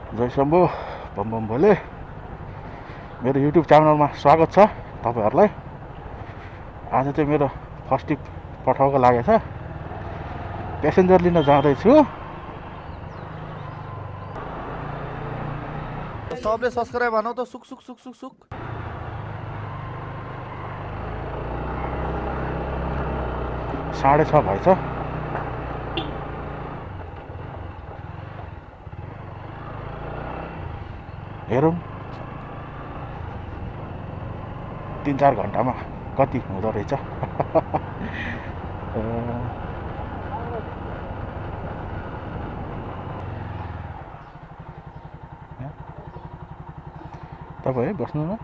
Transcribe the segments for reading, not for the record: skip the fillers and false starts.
जय Shambhu bomb bomb Bhole मेरो YouTube च्यानलमा स्वागत छ तपाईहरुलाई। आज चाहिँ मेरो फर्स्ट ट्रिप पठाउको लागेछ। प्यासेन्जर लिन जाँदै छु। सबले सब्स्क्राइब भनौ त सुक सुक सुक सुक सुक 6:30 भएछ। हेरौँ 3-4 घण्टामा कति हुँदो रहेछ। तपाईँ बस्नु न।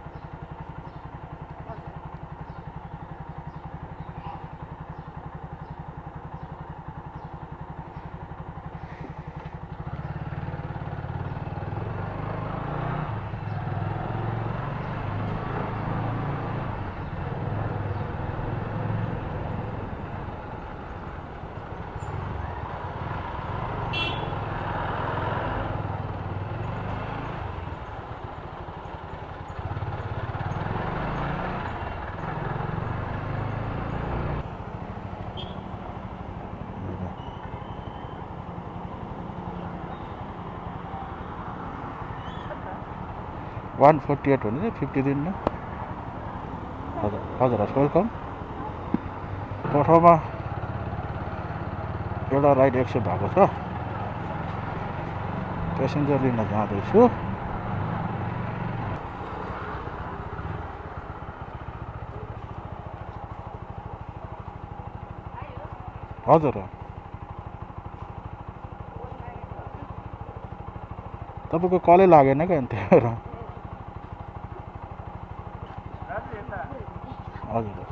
$148 भने 50 दिनमा। हजुर वेलकम। पठाउमा एउटा राइड एक्सेप्ट भएको छ। प्यासेन्जर लिन जाँदैछु। हजुर तपाईको कलै लागेन क्या अन्त र। हजुर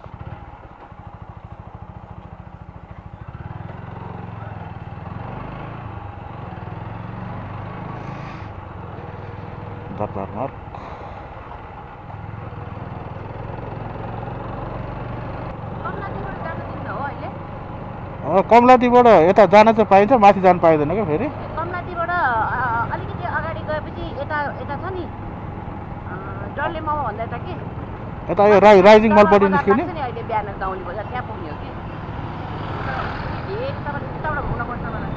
दरबार मार्ग। कमलादीबाट यता जान चाहिँ पाइन्छ, माथि जान पाइँदैन क्या फेरि। कमलादीबाट अलिकति अगाडि गएपछि यता यता छ नि डल्ले मामा भन्दा यता के यता यो राइजिङ मलपट्टि निस्किने। अहिले बिहान गाउँले बजार त्यहाँ पुग्ने हो कि एकदम उताबाट घुम्नुपर्छ मलाई।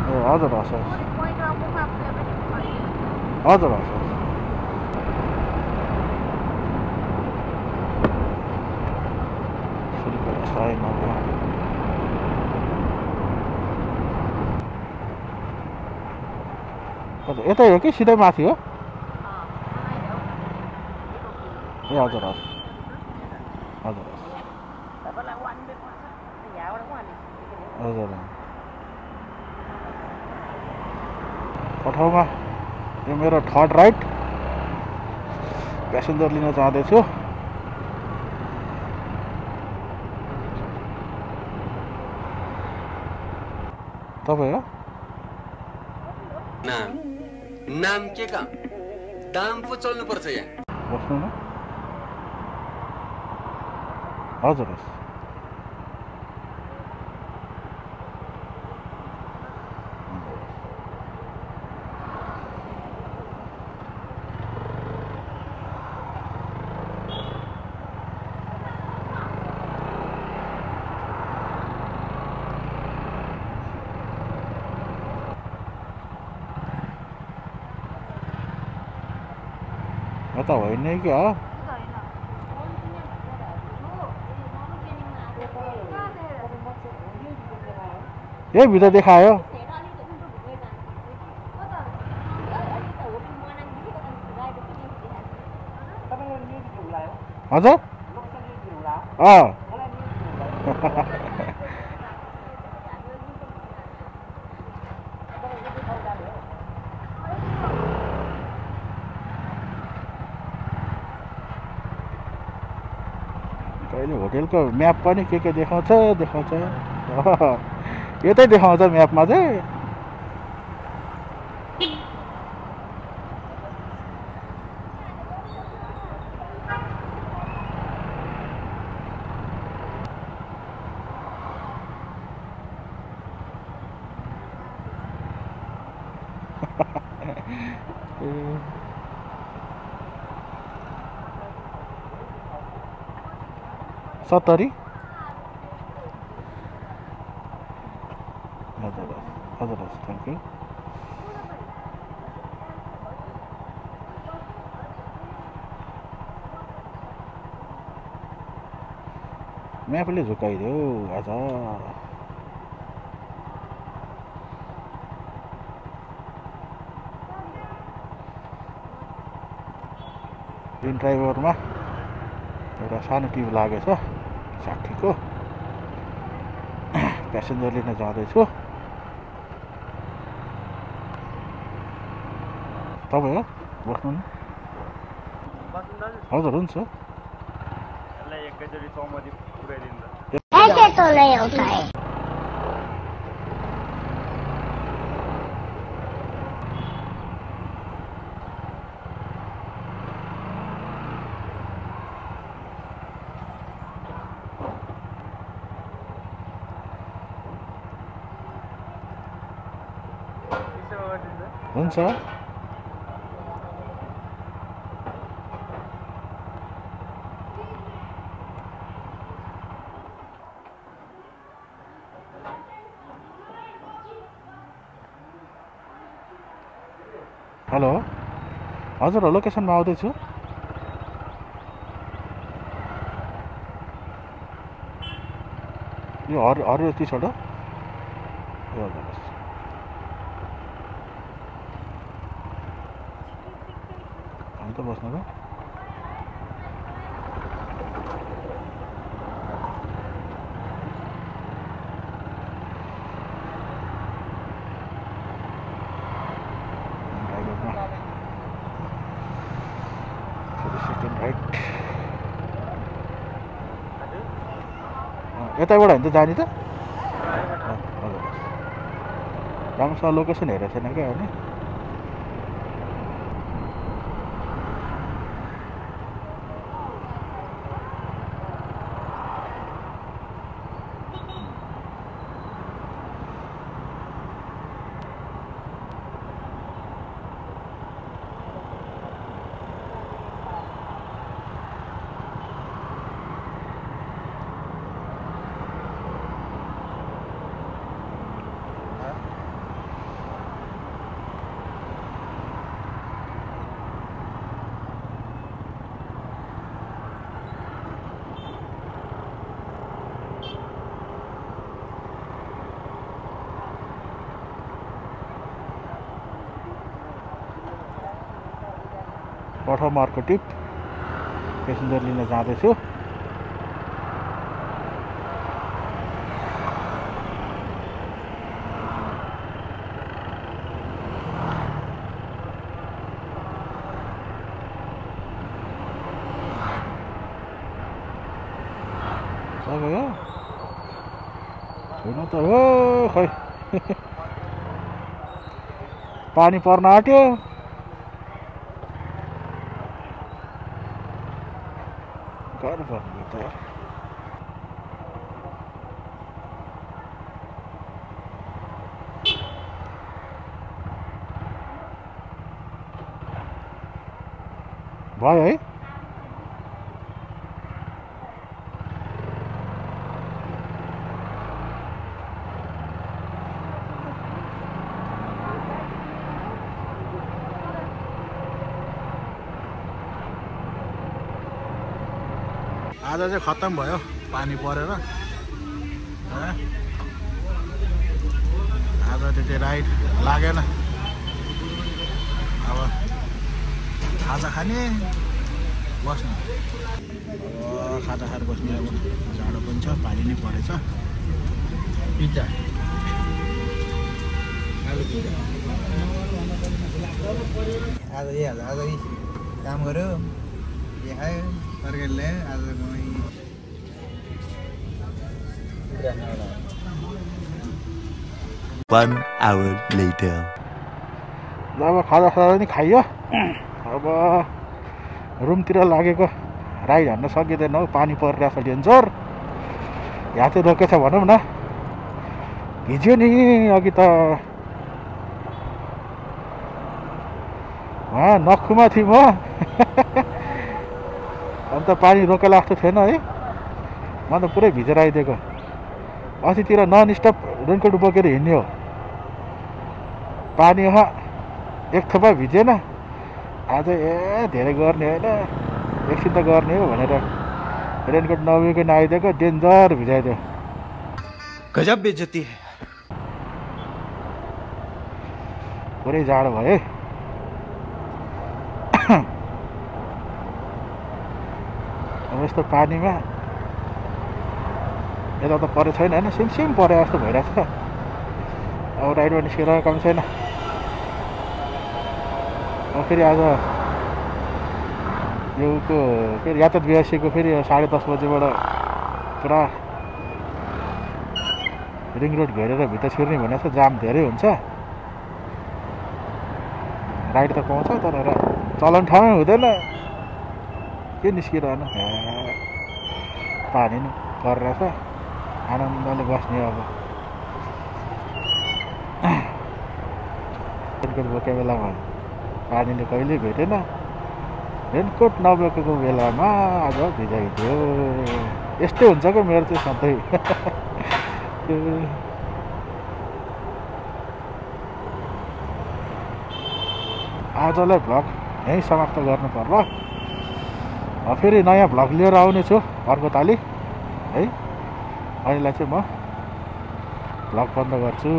ए हजुर हस् पोइन्टमा मुखमा पुगेपछि हजुर हस् यतै हो कि सिधै माथि हो? ए हजुर हस् हजुर हजुर पठाउमा यो मेरो थर्ड राइड। प्यासेन्जर लिन जाँदैछु। तपाईँ हो? नाम के का दाम पो चल्नु पर्छ यहाँ। बस्नु न। हजुर हस् यता होइन कि हो? यही भित्र देखायो। हजुर कहिले होटेलको म्याप पनि के देखाउँछ यतै देखाउँछ म्यापमा चाहिँ। सत्तरी हजुर हजुर थ्याङ्क यू म्यापले झुकाइदियो आज इन ड्राइभरमा एउटा सानो टिभ लागेछ 60 को प्यासेन्जर लिन जाँदैछु तपाईँ हो बस्नु नि हजुर हुन्छ ऐसे तो नहीं होता है हुन्छ हेलो हजुर लोकेसनमा आउँदैछु यो हरियो टी सर्ट हो अन्त बस्नु त यताबाट होइन त जाने त हजुर राम्रोसँग लोकेसन हेरेको छैन क्या अनि पठाउमार्को टिप प्यासेन्जर लिन जाँदैछु सक्यो छैन त हो खै पानी पर्न आँट्यो गर्नुपर्ने त भयो है आज चाहिँ खत्तम भयो पानी परेर आज त्यति राइड लागेन अब खाजा खाने बस्नु खाजा खाएर बस्ने अब जाडो पनि छ पानी नै परेछ पिज्जा आज काम गर्यो खायो फर्केर आज 1 hour later. अब खाजा नि खाइयो अब रुमतिर लागेको राइड हान्न सकिँदैन हो पानी परिरहेछ डेन्जर यहाँ चाहिँ रोकेछ भनौँ न भिज्यो नि अघि त उहाँ नखुमा थिएँ म अन्त पानी रोकेला जस्तो थिएन है म त पुरै भिजेर आइदिएको अस्तितिर नन स्टप रेनकोट बोकेर हिँड्ने हो पानी एक थोपा भिजेन आज धेरै गर्ने होइन एकछिन त गर्ने हो भनेर रेनकोट नबोकिकन आइदिएको डेन्जर भिजाइदियो गजब बेइज्जती है पुरै जाडो भयो अब यस्तो पानीमा यता त परेको छैन होइन सिमसिम परे जस्तो भइरहेको छ अब राइडमा निस्केर काम छैन अब फेरि आज यो फेरि यातायात व्यवस्थाको फेरि 10:30 बजेबाट पुरा रिङ रोड घेरेर भित्र छिर्ने भनेको छ जाम धेरै हुन्छ राइड त पाउँछ तर चलन ठाउँमै हुँदैन के निस्किरहनु पानी नि परिरहेछ आनन्दले बस्ने अब रेनकोट बोकेको बेलामा पानीले कहिले भेटेन रेनकोट नबोकेको बेलामा आज भिजाइदियो यस्तै हुन्छ क्या मेरो चाहिँ सधैँ आजलाई भ्लग यहीँ समाप्त गर्नु पर्ला फेरि नयाँ भ्लग लिएर आउनेछु अर्को ताली है अहिलेलाई चाहिँ म भ्लग बन्द गर्छु।